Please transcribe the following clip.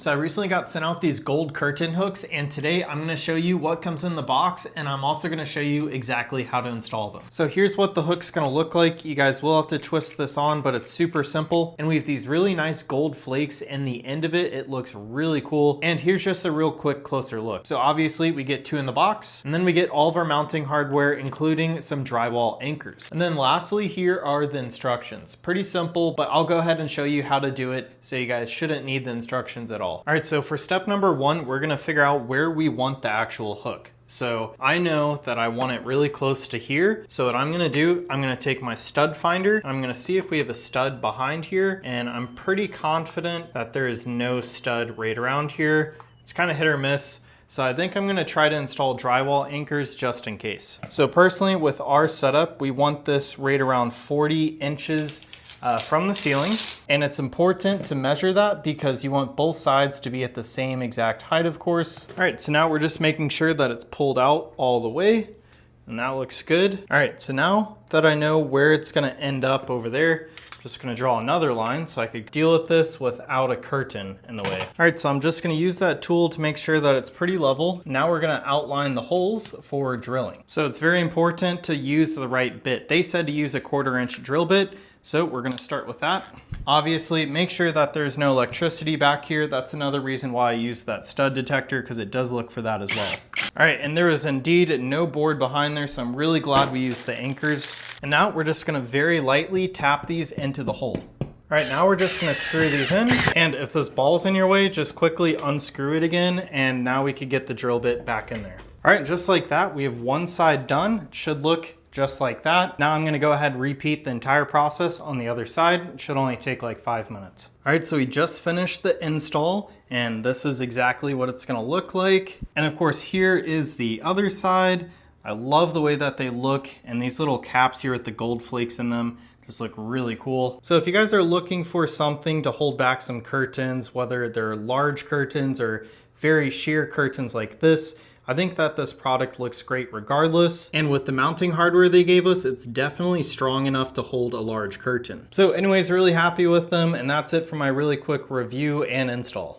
So I recently got sent out these gold curtain hooks, and today I'm gonna show you what comes in the box, and I'm also gonna show you exactly how to install them. So here's what the hook's gonna look like. You guys will have to twist this on, but it's super simple. And we have these really nice gold flakes in the end of it. It looks really cool. And here's just a real quick closer look. So obviously we get two in the box, and then we get all of our mounting hardware, including some drywall anchors. And then lastly, here are the instructions. Pretty simple, but I'll go ahead and show you how to do it, so you guys shouldn't need the instructions at all. All right, so for step number one, we're gonna figure out where we want the actual hook. So I know that I want it really close to here. So what I'm gonna do, I'm gonna take my stud finder. I'm gonna see if we have a stud behind here, and I'm pretty confident that there is no stud right around here. It's kind of hit or miss. So I think I'm gonna try to install drywall anchors just in case. So personally, with our setup, we want this right around 40 inches from the ceiling. And it's important to measure that because you want both sides to be at the same exact height, of course. All right, so now we're just making sure that it's pulled out all the way, and that looks good. All right, so now that I know where it's gonna end up over there, I'm just gonna draw another line so I could deal with this without a curtain in the way. All right, so I'm just gonna use that tool to make sure that it's pretty level. Now we're gonna outline the holes for drilling. So it's very important to use the right bit. They said to use a 1/4 inch drill bit, so we're gonna start with that. Obviously, make sure that there's no electricity back here. That's another reason why I use that stud detector, because it does look for that as well. All right, and there is indeed no board behind there, so I'm really glad we used the anchors. And now we're just gonna very lightly tap these into the hole. All right, now we're just gonna screw these in. And if this ball's in your way, just quickly unscrew it again, and now we could get the drill bit back in there. All right, just like that, we have one side done. It should look just like that. Now I'm gonna go ahead and repeat the entire process on the other side. It should only take like 5 minutes. All right, so we just finished the install, and this is exactly what it's gonna look like. And of course, here is the other side. I love the way that they look, and these little caps here with the gold flakes in them just look really cool. So if you guys are looking for something to hold back some curtains, whether they're large curtains or very sheer curtains like this, I think that this product looks great regardless. And with the mounting hardware they gave us, it's definitely strong enough to hold a large curtain. So anyways, really happy with them. And that's it for my really quick review and install.